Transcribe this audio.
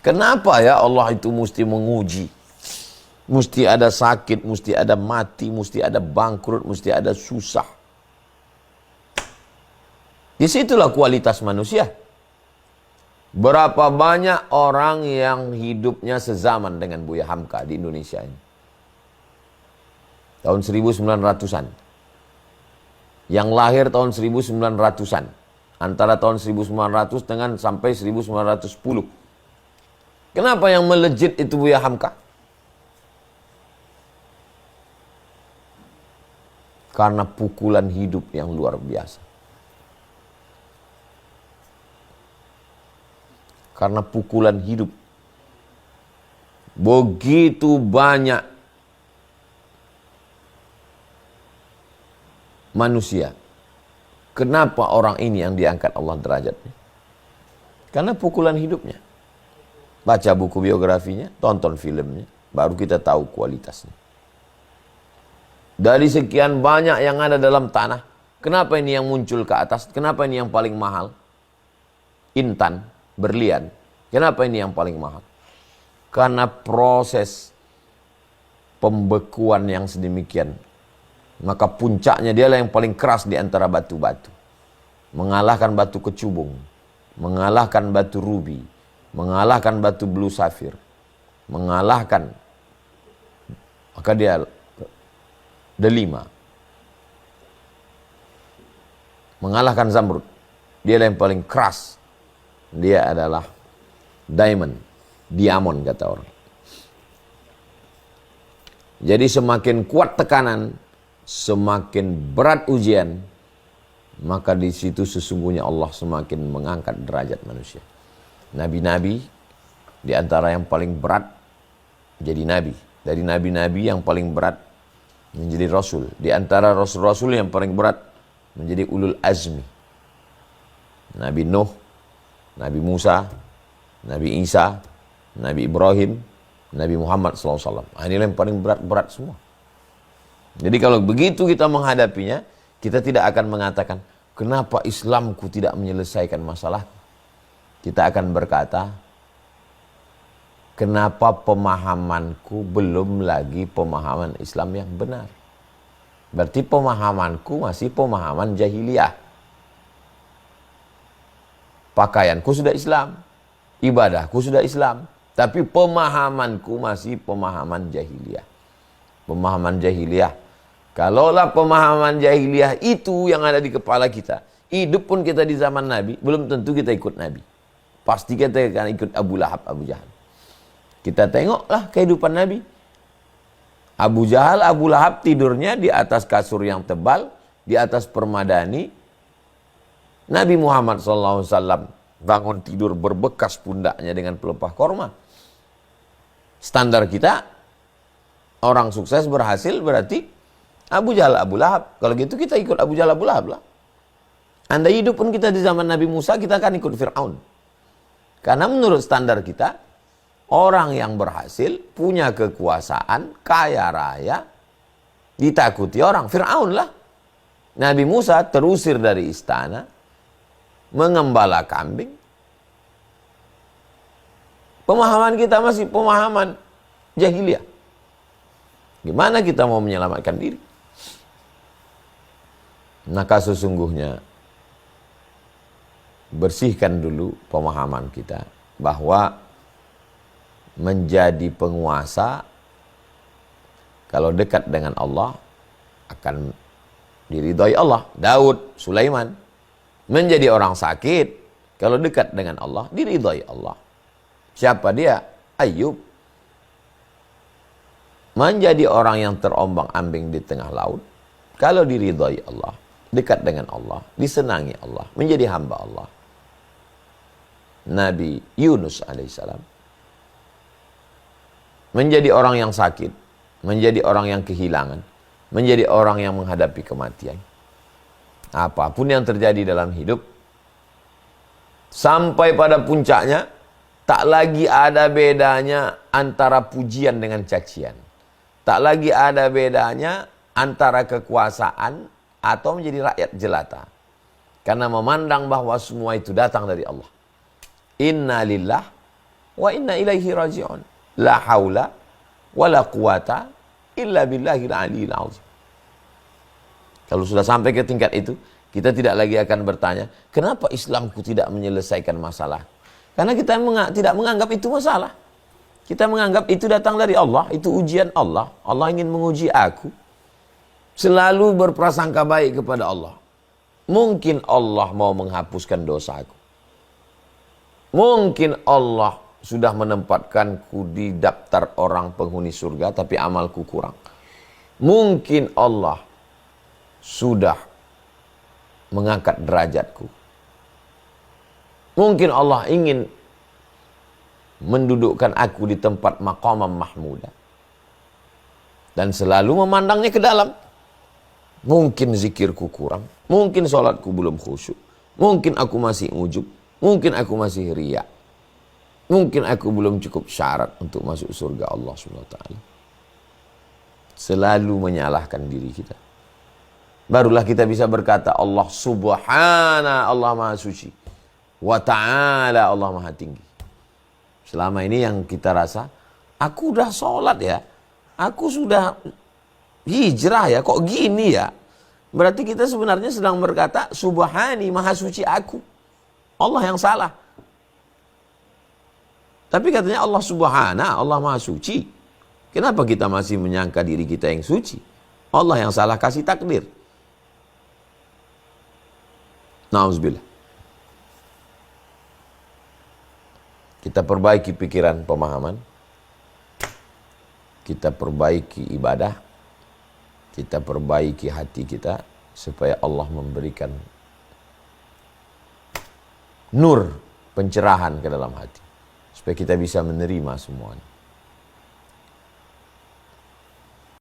Kenapa ya Allah itu mesti menguji? Mesti ada sakit, mesti ada mati, mesti ada bangkrut, mesti ada susah. Disitulah kualitas manusia. Berapa banyak orang yang hidupnya sezaman dengan Buya Hamka di Indonesia ini. Tahun 1900-an. Yang lahir tahun 1900-an. Antara tahun 1900 dengan sampai 1910. Kenapa yang melejit itu Buya Hamka? Karena pukulan hidup yang luar biasa. Karena pukulan hidup. Begitu banyak manusia. Kenapa orang ini yang diangkat Allah derajatnya? Karena pukulan hidupnya. Baca buku biografinya, tonton filmnya, baru kita tahu kualitasnya. Dari sekian banyak yang ada dalam tanah, kenapa ini yang muncul ke atas? Kenapa ini yang paling mahal? Intan, berlian. Kenapa ini yang paling mahal? Karena proses pembekuan yang sedemikian. Maka puncaknya dialah yang paling keras di antara batu-batu. Mengalahkan batu kecubung, mengalahkan batu rubi, mengalahkan batu blue sapphire, mengalahkan, maka dia delima, mengalahkan zamrud. Dia yang paling keras. Dia adalah diamond, kata orang. Jadi semakin kuat tekanan, semakin berat ujian, maka di situ sesungguhnya Allah semakin mengangkat derajat manusia. Nabi-nabi di antara yang paling berat jadi nabi. Dari nabi-nabi yang paling berat menjadi rasul. Di antara rasul-rasul yang paling berat menjadi ulul azmi. Nabi Nuh, Nabi Musa, Nabi Isa, Nabi Ibrahim, Nabi Muhammad SAW. Ini yang paling berat-berat semua. Jadi kalau begitu kita menghadapinya, kita tidak akan mengatakan, kenapa Islamku tidak menyelesaikan masalah? Kita akan berkata, kenapa pemahamanku belum lagi pemahaman Islam yang benar? Berarti pemahamanku masih pemahaman jahiliyah. Pakaianku sudah Islam, ibadahku sudah Islam, tapi pemahamanku masih pemahaman jahiliyah. Pemahaman jahiliyah. Kalaulah pemahaman jahiliyah itu yang ada di kepala kita, hidup pun kita di zaman Nabi, belum tentu kita ikut Nabi. Pasti kita akan ikut Abu Lahab, Abu Jahal. Kita tengoklah kehidupan Nabi. Abu Jahal, Abu Lahab tidurnya di atas kasur yang tebal, di atas permadani. Nabi Muhammad SAW bangun tidur berbekas pundaknya dengan pelepah korma. Standar kita, orang sukses berhasil berarti Abu Jahal, Abu Lahab. Kalau gitu kita ikut Abu Jahal, Abu Lahab lah. Anda hidup pun kita di zaman Nabi Musa, kita akan ikut Fir'aun. Karena menurut standar kita, orang yang berhasil, punya kekuasaan, kaya raya, ditakuti orang. Fir'aun lah. Nabi Musa terusir dari istana, mengembala kambing. Pemahaman kita masih pemahaman jahiliyah. Gimana kita mau menyelamatkan diri? Maka sesungguhnya bersihkan dulu pemahaman kita bahwa menjadi penguasa kalau dekat dengan Allah akan diridhai Allah. Daud, Sulaiman menjadi orang sakit kalau dekat dengan Allah diridhai Allah. Siapa dia? Ayub menjadi orang yang terombang-ambing di tengah laut kalau diridhai Allah, dekat dengan Allah, disenangi Allah, menjadi hamba Allah. Nabi Yunus alaihissalam menjadi orang yang sakit, menjadi orang yang kehilangan, menjadi orang yang menghadapi kematian. Apapun yang terjadi dalam hidup, sampai pada puncaknya, tak lagi ada bedanya antara pujian dengan cacian. Tak lagi ada bedanya antara kekuasaan atau menjadi rakyat jelata. Karena memandang bahwa semua itu datang dari Allah. Inna lillah wa inna ilaihi raji'un. La haula wa la quwata illa billahil aliyil azim. Kalau sudah sampai ke tingkat itu, kita tidak lagi akan bertanya, kenapa Islamku tidak menyelesaikan masalah? Karena kita tidak menganggap itu masalah. Kita menganggap itu datang dari Allah, itu ujian Allah. Allah ingin menguji aku. Selalu berprasangka baik kepada Allah. Mungkin Allah mau menghapuskan dosaku. Mungkin Allah sudah menempatkanku di daftar orang penghuni surga, tapi amalku kurang. Mungkin Allah sudah mengangkat derajatku. Mungkin Allah ingin mendudukkan aku di tempat maqamam mahmuda. Dan selalu memandangnya ke dalam. Mungkin zikirku kurang. Mungkin sholatku belum khusyuk. Mungkin aku masih ujub. Mungkin aku masih riya. Mungkin aku belum cukup syarat untuk masuk surga Allah SWT. Selalu menyalahkan diri kita. Barulah kita bisa berkata Allah subhana, Allah maha suci. Wa ta'ala, Allah maha tinggi. Selama ini yang kita rasa, aku udah sholat ya, aku sudah hijrah ya, kok gini ya? Berarti kita sebenarnya sedang berkata, subhani, maha suci aku. Allah yang salah. Tapi katanya Allah subhana, Allah maha suci. Kenapa kita masih menyangka diri kita yang suci? Allah yang salah kasih takdir. Na'udzubillah. Kita perbaiki pikiran pemahaman. Kita perbaiki ibadah. Kita perbaiki hati kita. Supaya Allah memberikan nur, pencerahan ke dalam hati. Supaya kita bisa menerima semuanya.